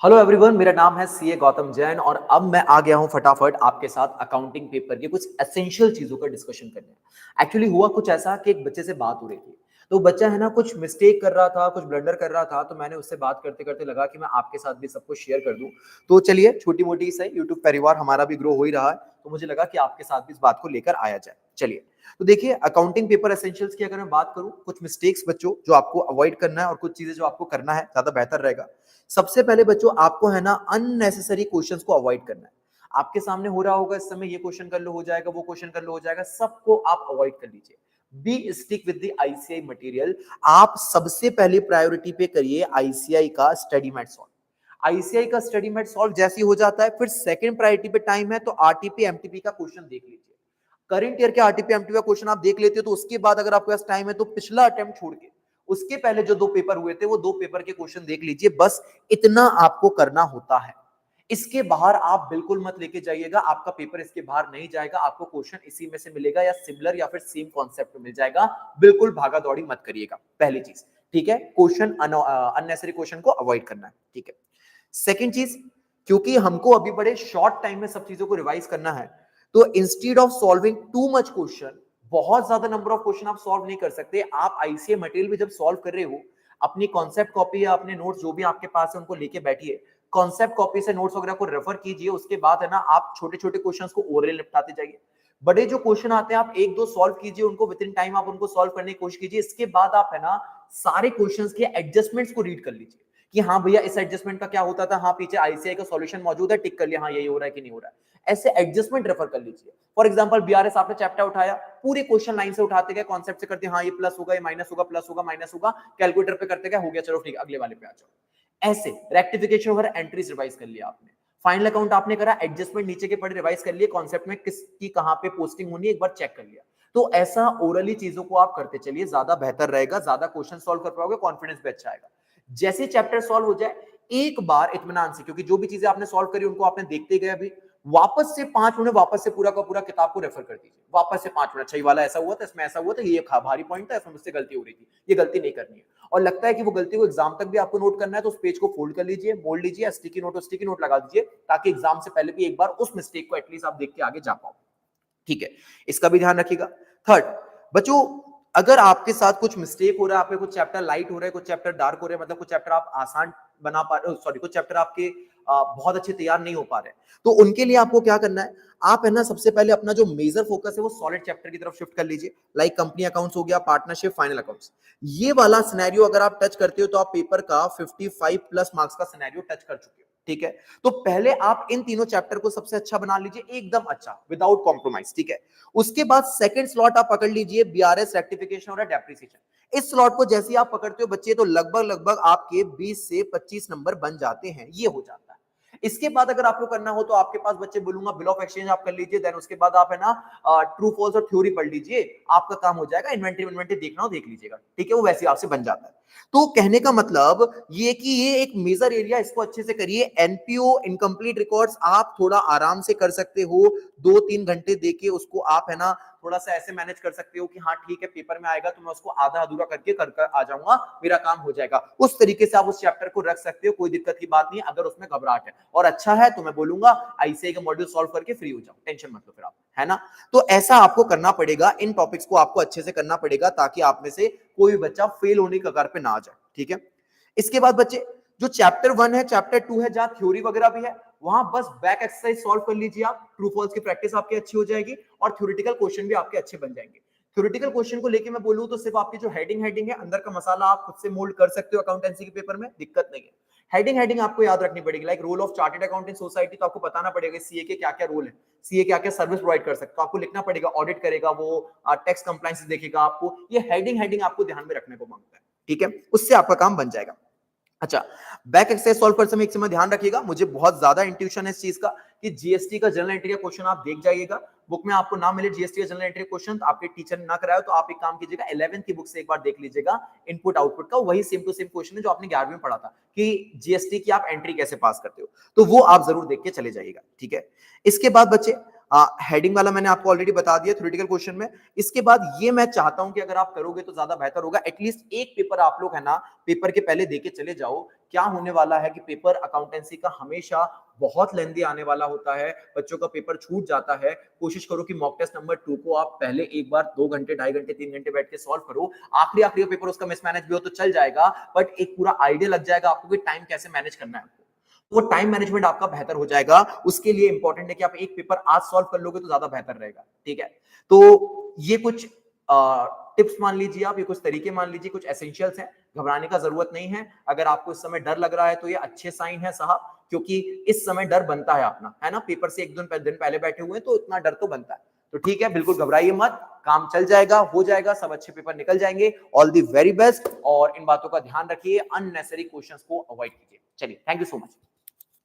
Hello everyone, मेरा नाम है सीए गौतम जैन और अब मैं आ गया हूं फटाफट आपके साथ अकाउंटिंग पेपर के कुछ एसेंशियल चीजों का डिस्कशन करने। एक्चुअली हुआ कुछ ऐसा कि एक बच्चे से बात हो रही थी। तो बच्चा है ना कुछ मिस्टेक कर रहा था, कुछ ब्लंडर कर रहा था। तो मैंने उससे बात करते करते लगा कि मैं आपके साथ भी सब कुछ शेयर कर दूं। तो चलिए, छोटी मोटी सही यूट्यूब परिवार हमारा भी ग्रो हो ही रहा है, तो मुझे लगा कि आपके साथ भी इस बात को लेकर आया जाए। चलिए, तो देखिए, अकाउंटिंग पेपर एसेंशियल्स की अगर मैं बात करूं, कुछ मिस्टेक्स बच्चों जो आपको अवॉइड करना है और कुछ चीजें जो आपको करना है, ज्यादा बेहतर रहेगा। सबसे पहले बच्चों, आपको है ना अननेसेसरी क्वेश्चंस को अवॉइड करना है। आपके सामने हो रहा होगा इस समय, ये क्वेश्चन कर लो हो जाएगा, वो क्वेश्चन कर लो हो जाएगा, सबको आप अवॉइड कर लीजिए। Be stick with the ICI material. आप सबसे पहले प्रायोरिटी पे करिए आईसीआई का स्टडी मैट सॉल्व। आईसीआई का स्टडी मैट सॉल्व जैसे ही हो जाता है, फिर सेकंड प्रायोरिटी पे टाइम है तो आरटीपी एमटीपी का क्वेश्चन देख लीजिए। करंट ईयर के आरटीपी एमटीपी का क्वेश्चन आप देख लेते हो, तो उसके बाद अगर आपके पास टाइम है तो पिछला अटेम्प्ट छोड़ के उसके पहले जो दो पेपर हुए थे वो दो पेपर के क्वेश्चन देख लीजिए। बस इतना आपको करना होता है। इसके बाहर आप बिल्कुल मत लेके जाइएगा, आपका पेपर इसके बाहर नहीं जाएगा। आपको क्वेश्चन इसी में से मिलेगा या सिमिलर या फिर सेम कॉन्सेप्ट में मिल जाएगा। बिल्कुल भागा दौड़ी मत करिएगा, पहली चीज। ठीक है, क्वेश्चन अननेसेसरी क्वेश्चन को अवॉइड करना है। ठीक है, सेकेंड चीज, क्योंकि हमको अभी बड़े शॉर्ट टाइम में सब चीजों को रिवाइज करना है, तो instead of solving too much question, बहुत ज्यादा नंबर ऑफ क्वेश्चन आप सॉल्व नहीं कर सकते। आप आईसीए मटेरियल भी जब सॉल्व कर रहे हो, अपनी कॉन्सेप्ट कॉपी या अपने नोट्स जो भी आपके पास है उनको लेके बैठिए। कॉन्सेप्ट कॉपी से नोट्स वगैरह को रेफर कीजिए। उसके बाद है ना आप छोटे छोटे क्वेश्चंस को ओरली निपटाते जाइए। बड़े जो क्वेश्चन आते हैं आप एक दो सॉल्व कीजिए, उनको विद इन टाइम आप उनको सॉल्व करने की कोशिश कीजिए। इसके बाद आप है ना सारे क्वेश्चंस के एडजस्टमेंट्स को रीड कर लीजिए कि हाँ भैया, इस एडजस्टमेंट का क्या होता था, हाँ पीछे आईसीआई का सॉल्यूशन मौजूद है, टिक कर लिया, हाँ यही हो रहा है कि नहीं हो रहा है। ऐसे एडजस्टमेंट रेफर कर लीजिए। फॉर एग्जांपल बीआरएस आपने चैप्टर उठाया, पूरे क्वेश्चन लाइन से उठाते गए, कॉन्सेप्ट से करते, हाँ ये प्लस होगा, ये माइनस होगा, प्लस होगा, माइनस होगा, कैलकुलेटर पे करते गए, हो गया, चलो ठीक, अगले वाले पे आ जाओ। ऐसे रेक्टिफिकेशन वगैरह एंट्रीज रिवाइज कर लिया आपने। फाइनल अकाउंट आपने करा, एडजस्टमेंट नीचे के पढ़े रिवाइज कर लिए, कॉन्सेप्ट में किसकी कहां पे पोस्टिंग होनी है एक बार चेक कर लिया। तो ऐसा ओरली चीजों को आप करते चलिए, ज्यादा बेहतर रहेगा, ज्यादा क्वेश्चन सॉल्व कर पाओगे, कॉन्फिडेंस भी अच्छा आएगा। जैसे चैप्टर सॉल्व हो जाए, एक बार इत्मीनान से, क्योंकि जो भी चीजें आपने सॉल्व करी उनको आपने देखते गए, अभी वापस से 5 मिनट वापस से पूरा का पूरा किताब को रेफर कर दीजिए। वापस से 5 मिनट, अच्छा ये वाला ऐसा हुआ था, इसमें ऐसा हुआ था, ये भारी पॉइंट था, इसमें मुझसे गलती हो रही थी, ये गलती नहीं करनी है। और लगता है कि वो गलती को एग्जाम तक भी आपको नोट करना है, तो उस पेज को फोल्ड कर लीजिए, मोड़ लीजिए, स्टिकी नोट लगा दीजिए, ताकि एग्जाम से पहले भी एक बार उस मिस्टेक को एटलीस्ट आप देख के आगे जा पाओ। ठीक है, इसका भी ध्यान रखिएगा। थर्ड, बच्चों, अगर आपके साथ कुछ मिस्टेक हो रहा है, आपके कुछ चैप्टर लाइट हो रहे हैं, कुछ चैप्टर डार्क हो रहे हैं, मतलब कुछ चैप्टर आप आसान बना पा रहे हो, सॉरी, कुछ चैप्टर आपके बहुत अच्छे तैयार नहीं हो पा रहे, तो उनके लिए आपको क्या करना है, आप है ना सबसे पहले अपना जो मेजर फोकस है वो सॉलिड चैप्टर की तरफ शिफ्ट कर लीजिए। लाइक कंपनी अकाउंट्स हो गया, पार्टनरशिप, फाइनल अकाउंट्स। ये वाला सिनेरियो अगर आप टच करते हो तो आप पेपर का 55 प्लस मार्क्स का सिनेरियो टच कर चुके हो। ठीक है, तो पहले आप इन तीनों चैप्टर को सबसे अच्छा बना लीजिए, एकदम अच्छा, विदाउट कॉम्प्रोमाइज। ठीक है, उसके बाद सेकंड स्लॉट आप पकड़ लीजिए, बीआरएस, रेक्टिफिकेशन और डेप्रिसिएशन। इस स्लॉट को जैसे ही आप पकड़ते हो बच्चे, तो लगभग लगभग आपके 20 से 25 नंबर बन जाते हैं, ये हो जाता है। इसके बाद अगर आपको करना हो तो आपके पास बच्चे बोलूंगा बिल ऑफ एक्सचेंज आप कर लीजिए, देन उसके बाद आप है ना ट्रू फॉल्स और थ्योरी पढ़ लीजिए, आपका काम हो जाएगा। इन्वेंटरी देखना हो देख लीजिएगा, ठीक है, वो वैसे आपसे बन जाता है। तो कहने का मतलब ये कि ये एक मेजर एरिया, इसको अच्छे से करिए। एनपीओ, इनकम्प्लीट रिकॉर्ड्स, आप थोड़ा आराम से कर सकते हो, 2-3 घंटे देके उसको आप है ना थोड़ा सा ऐसे मैनेज कर सकते हो कि हाँ ठीक है, पेपर में आएगा तो मैं उसको आधा अधूरा करके कर आ जाऊंगा, मेरा काम हो जाएगा। उस तरीके से आप उस चैप्टर को रख सकते हो, कोई दिक्कत की बात नहीं है। अगर उसमें घबराहट है और अच्छा है तो मैं बोलूंगा आईसीआई का मॉड्यूल सॉल्व करके फ्री हो जाओ, टेंशन मत लो फिर आप, है ना। तो ऐसा आपको करना पड़ेगा, इन टॉपिक्स को आपको अच्छे से करना पड़ेगा, ताकि आप में से कोई भी बच्चा फेल होने के कगार पे ना आ जाए। ठीक है, इसके बाद बच्चे, जो चैप्टर 1 है, चैप्टर 2 है, जहां थ्योरी वगैरह भी है, वहां बस बैक एक्सरसाइज सॉल्व कर लीजिए आप, ट्रू फॉल्स की प्रैक्टिस आपकी अच्छी हो जाएगी और थ्योरेटिकल क्वेश्चन भी आपके अच्छे बन जाएंगे। थ्योरेटिकल क्वेश्चन को लेके मैं बोलूं तो सिर्फ आपकी जो हेडिंग है, अंदर का मसाला आप खुद से मोल्ड कर सकते हो अकाउंटेंसी के पेपर में, दिक्कत नहीं है। हेडिंग आपको याद रखनी पड़ेगी, like role of chartered accountant society, तो आपको बताना पड़ेगा सीए के क्या क्या रोल है, सीए क्या क्या सर्विस प्रोवाइड कर सकते हो, आपको लिखना पड़ेगा, ऑडिट करेगा वो, टैक्स कंप्लायंस देखेगा आपको, ये हेडिंग आपको ध्यान में रखने को मांगता है। ठीक है, उससे आपका काम बन जाएगा। अच्छा, बैक एक्सरसाइज सॉल्व करते समय एक समय ध्यान रखिएगा, मुझे बहुत ज्यादा इंट्यूशन है इस चीज का, कि जीएसटी का जनरल एंट्री का क्वेश्चन आप देख जाइएगा। बुक में आपको ना मिले जीएसटी का जनरल एंट्री क्वेश्चन, तो आपके टीचर ने ना कराया, तो आप एक काम कीजिएगा, 11th की बुक से एक बार देख लीजिएगा, इनपुट आउटपुट का वही सेम टू सेम क्वेश्चन है जो आपने 11वीं में पढ़ा था, कि जीएसटी की आप एंट्री कैसे पास करते हो, तो वो आप जरूर देख के चले जाइएगा। ठीक है, इसके बाद बच्चे, हेडिंग वाला मैंने आपको ऑलरेडी बता दिया थ्योरेटिकल क्वेश्चन में। इसके बाद ये मैं चाहता हूं कि अगर आप करोगे तो ज्यादा बेहतर होगा, एटलीस्ट एक पेपर आप लोग है ना पेपर के पहले देके चले जाओ। क्या होने वाला है कि पेपर अकाउंटेंसी का हमेशा बहुत लेंदी आने वाला होता है, बच्चों का पेपर छूट जाता है। कोशिश करो कि मॉक टेस्ट नंबर 2 को आप पहले एक बार 2 घंटे, 2.5 घंटे, 3 घंटे बैठ के सॉल्व करो। आखिरी पेपर उसका मिसमैनेज भी हो तो चल जाएगा, बट एक पूरा आइडिया लग जाएगा आपको कि टाइम कैसे मैनेज करना है आपको। वो टाइम मैनेजमेंट आपका बेहतर हो जाएगा। उसके लिए इंपॉर्टेंट है कि आप एक पेपर आज सॉल्व कर लोगे तो ज्यादा बेहतर रहेगा। ठीक है, तो ये कुछ टिप्स मान लीजिए आप, ये कुछ तरीके मान लीजिए, कुछ एसेंशियल्स हैं। घबराने का जरूरत नहीं है। अगर आपको इस समय डर लग रहा है तो ये अच्छे साइन है साहब, क्योंकि इस समय डर बनता है अपना, है ना। पेपर से एक दिन पहले बैठे हुए हैं तो इतना डर तो बनता है। तो ठीक है, बिल्कुल घबराइए मत, काम चल जाएगा, हो जाएगा, सब अच्छे पेपर निकल जाएंगे। All the very best. और इन बातों का ध्यान रखिए, अननेसेसरी क्वेश्चंस को अवॉइड कीजिए। चलिए, थैंक यू सो मच।